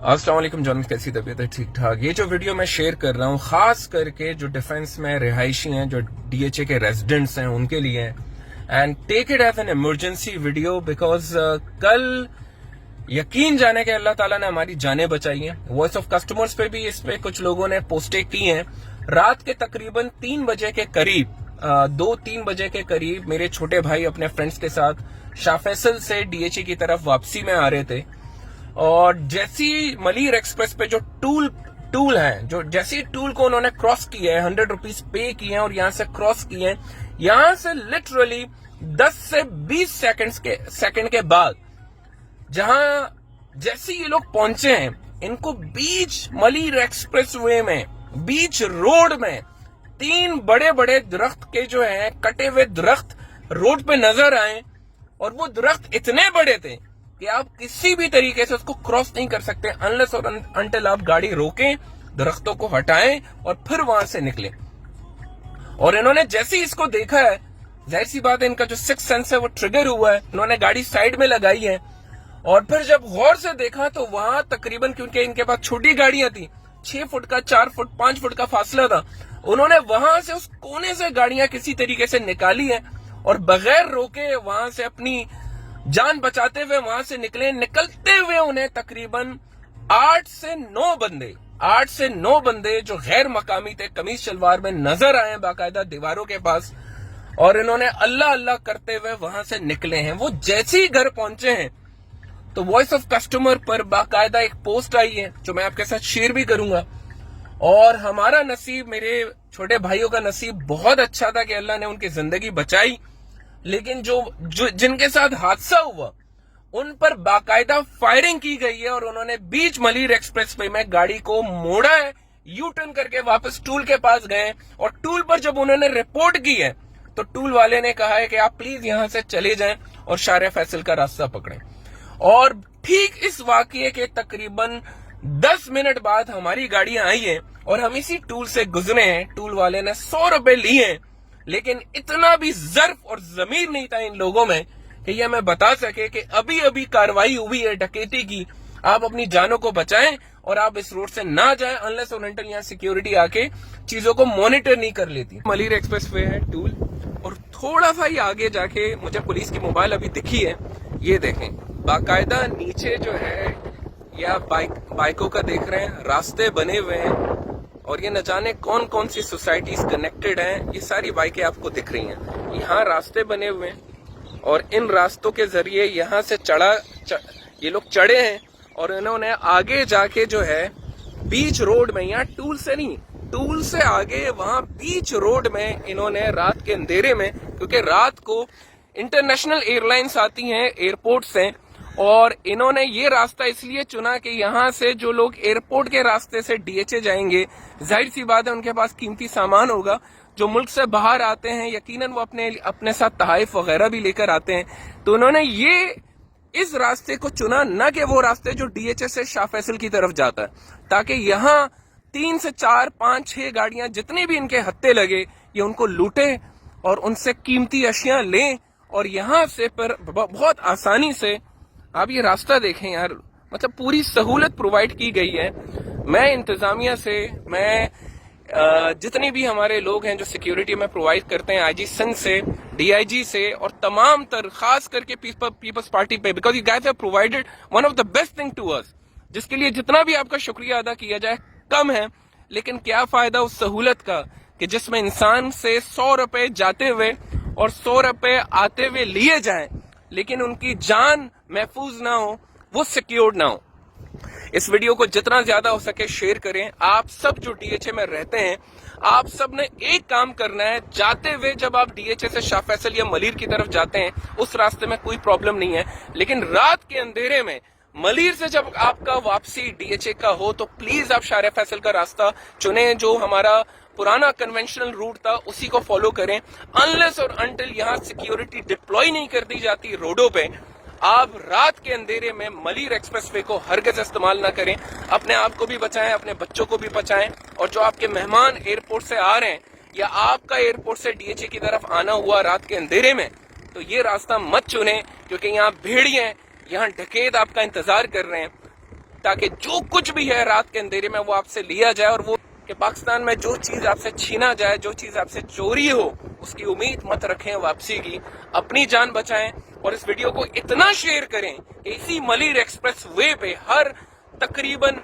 अस्सलाम वालेकुम जॉन, कैसी तबीयत है? ठीक ठाक। ये जो वीडियो मैं शेयर कर रहा हूँ खास करके जो डिफेंस में रिहायशी हैं, जो डीएचए के रेजिडेंट्स हैं, उनके लिए है। And take it as an emergency video because कल यकीन जाने के अल्लाह ताला ने हमारी जानें बचाई हैं। वॉइस ऑफ कस्टमर्स पे भी इस पे कुछ लोगों ने पोस्टें की हैं। रात के तकरीबन 3 बजे के करीब 2-3 बजे के करीब मेरे छोटे भाई अपने फ्रेंड्स के साथ शाह फैसल से डीएचए की तरफ वापसी में आ रहे थे और जैसी मलीर एक्सप्रेस पे जो टूल है, जो जैसी टूल को उन्होंने क्रॉस किया है, 100 रुपीज पे किए हैं और यहां से क्रॉस किए हैं, यहां से लिटरली 10 से 20 सेकंड के बाद जहां जैसे ये लोग पहुंचे हैं, इनको बीच मलीर एक्सप्रेस वे में, बीच रोड में 3 बड़े बड़े दरख्त के जो है कटे हुए दरख्त रोड पे नजर आए और वो दरख्त इतने बड़े थे कि आप किसी भी तरीके से उसको क्रॉस नहीं कर सकते अनलेस और अनटिल आप गाड़ी रोकें, दरख्तों को हटाएं और फिर वहां से निकले। और इन्होंने जैसे ही इसको देखा है, जाहिर सी बात है इनका जो सिक्स सेंस है वो ट्रिगर हुआ है, इन्होंने गाड़ी साइड में लगाई है और फिर जब गौर से देखा तो वहां तकरीबन, क्योंकि इनके पास छोटी गाड़ियां थी, 6 फुट का, 4 फुट, 5 फुट का फासला था, उन्होंने वहां से उस कोने से गाड़ियां किसी तरीके से निकाली है और बगैर रोके वहां से अपनी जान बचाते हुए वहां से निकले। निकलते हुए उन्हें तकरीबन 8 से 9 बंदे जो गैर मकामी थे, कमीज शलवार में नजर आए बाकायदा दीवारों के पास, और इन्होंने अल्लाह अल्लाह करते हुए वहां से निकले हैं। वो जैसे ही घर पहुंचे हैं तो वॉइस ऑफ कस्टमर पर बाकायदा एक पोस्ट आई है जो मैं आपके साथ शेयर भी करूंगा। और हमारा नसीब, मेरे छोटे भाइयों का नसीब बहुत अच्छा था कि अल्लाह ने उनकी जिंदगी बचाई, लेकिन जो जिनके साथ हादसा हुआ उन पर बाकायदा फायरिंग की गई है और उन्होंने बीच मलीर एक्सप्रेस वे में गाड़ी को मोड़ा है, यू टर्न करके वापस टूल के पास गए और टूल पर जब उन्होंने रिपोर्ट की है तो टूल वाले ने कहा है कि आप प्लीज यहां से चले जाएं और शाह फैसल का रास्ता पकड़ें। और ठीक इस वाकये के तकरीबन 10 मिनट बाद हमारी गाड़ियां आई हैं और हम इसी टूल से गुजरे हैं। टूल वाले ने 100 रुपए लिए हैं, लेकिन इतना भी ज़र्फ और ज़मीर नहीं था इन लोगों में कि ये हमें बता सके कि अभी अभी कार्रवाई हुई है डकैती की, आप अपनी जानों को बचाएं और आप इस रोड से ना जाएं अनलेस और अनटिल यहाँ सिक्योरिटी आके चीजों को मॉनिटर नहीं कर लेती। मलीर एक्सप्रेस वे है टूल, और थोड़ा सा ही आगे जाके मुझे पुलिस की मोबाइल अभी दिखी है, ये देखें बाकायदा नीचे जो है या बाइकों का देख रहे हैं, रास्ते बने हुए हैं और ये न जाने कौन कौन सी सोसाइटीज कनेक्टेड हैं। ये सारी बाइकें आपको दिख रही हैं, यहाँ रास्ते बने हुए हैं और इन रास्तों के जरिए यहाँ से ये लोग चढ़े हैं और इन्होंने आगे जाके जो है बीच रोड में, यहाँ टूल से नहीं, टूल से आगे वहां बीच रोड में इन्होंने रात के अंधेरे में, क्योंकि रात को इंटरनेशनल एयरलाइंस आती हैं एयरपोर्ट से, और इन्होंने ये रास्ता इसलिए चुना कि यहाँ से जो लोग एयरपोर्ट के रास्ते से डीएचए जाएंगे, जाहिर सी बात है उनके पास कीमती सामान होगा, जो मुल्क से बाहर आते हैं यकीनन वो अपने साथ तहाइफ वगैरह भी लेकर आते हैं, तो उन्होंने ये इस रास्ते को चुना, न कि वो रास्ते जो डीएचए से शाह फैसल की तरफ जाता है, ताकि यहाँ 3 से 4, 5, 6 गाड़ियां जितनी भी इनके हत्थे लगे ये उनको लूटे और उनसे कीमती अशियां लें और यहाँ से पर बहुत आसानी से आप ये रास्ता देखें यार, मतलब पूरी सहूलत प्रोवाइड की गई है। मैं इंतजामिया से, मैं जितने भी हमारे लोग हैं जो सिक्योरिटी में प्रोवाइड करते हैं, आईजी सिंध से, डीआईजी से और तमाम तर खास करके पीपल्स पार्टी पे, because you guys have provided one of the best thing to us, जिसके लिए जितना भी आपका शुक्रिया अदा किया जाए कम है। लेकिन क्या फायदा उस सहूलत का कि जिसमें इंसान से 100 रुपए जाते हुए और 100 रुपए आते हुए लिए जाएं, लेकिन उनकी जान महफूज ना हो, वो सिक्योर्ड ना हो। इस वीडियो को जितना ज्यादा हो सके शेयर करें। आप सब जो डीएचए में रहते हैं, आप सब ने एक काम करना है, जाते हुए जब आप डीएचए से शाह फैसल या मलीर की तरफ जाते हैं उस रास्ते में कोई प्रॉब्लम नहीं है, लेकिन रात के अंधेरे में मलीर से जब आपका वापसी डीएचए का हो तो प्लीज आप शाह फैसल का रास्ता चुने, जो हमारा पुराना कन्वेंशनल रूट था उसी को फॉलो करें। अनलेस और अनटिल यहाँ सिक्योरिटी डिप्लॉय नहीं कर दी जाती रोडों पे, आप रात के अंधेरे में मलीर एक्सप्रेसवे को हरगिज़ इस्तेमाल ना करें। अपने आप को भी बचाएं, अपने बच्चों को भी बचाएं, और जो आपके मेहमान एयरपोर्ट से आ रहे हैं या आपका एयरपोर्ट से डीएचए की तरफ आना हुआ रात के अंधेरे में, तो ये रास्ता मत चुने, क्योंकि यहाँ भेड़िए हैं, यहाँ डकैत आपका इंतजार कर रहे हैं। ताकि जो कुछ भी है रात के अंधेरे में वो आपसे लिया जाए, और वो कि पाकिस्तान में जो चीज आपसे छीना जाए, जो चीज आपसे चोरी हो, उसकी उम्मीद मत रखें वापसी की। अपनी जान बचाएं और इस वीडियो को इतना शेयर करें कि इसी मलिर एक्सप्रेस वे पे हर तकरीबन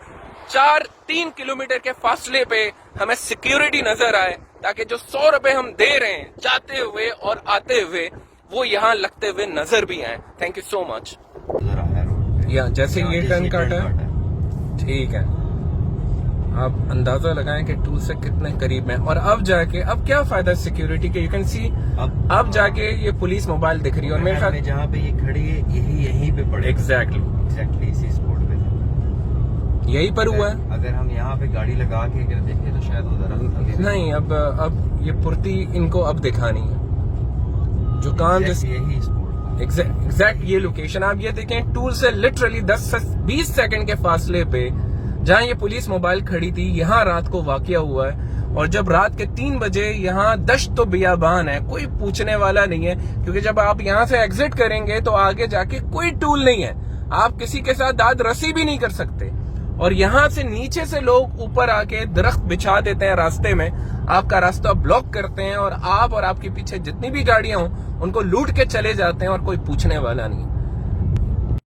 3 किलोमीटर के फासले पे हमें सिक्योरिटी नजर आए, ताकि जो 100 रुपए हम दे रहे हैं जाते हुए और आते हुए वो यहाँ लगते हुए नजर भी आए। Thank you so much. या जैसे ये टर्न काटा है, ठीक है, आप अंदाजा लगाएं कि टूल से कितने करीब है। और अब जाके अब क्या फायदा सिक्योरिटी के, यू कैन सी अब जाके ये पुलिस मोबाइल दिख रही है, और मेरे ख्याल जहाँ पे ये खड़ी है यहीं पे पड़े, एग्जैक्टली इसी स्पॉट पे यही पर हुआ है। अगर हम यहाँ पे गाड़ी लगा के अगर देखें तो शायद उधर नहीं, अब ये पूर्ति इनको अब दिखानी है जो काम यही एग्जैक्ट ये लोकेशन आप ये देखें, टूल से लिटरली 10 से 20 सेकंड के फासले पे जहां ये पुलिस मोबाइल खड़ी थी, यहाँ रात को वाकया हुआ है। और जब रात के 3 बजे यहाँ दश्त तो बियाबान है, कोई पूछने वाला नहीं है, क्योंकि जब आप यहाँ से एग्जिट करेंगे तो आगे जाके कोई टूल नहीं है, आप किसी के साथ दाद रसी भी नहीं कर सकते। और यहाँ से नीचे से लोग ऊपर आके दरख्त बिछा देते हैं रास्ते में, आपका रास्ता ब्लॉक करते हैं, और आप और आपके पीछे जितनी भी गाड़ियां हों उनको लूट के चले जाते हैं, और कोई पूछने वाला नहीं।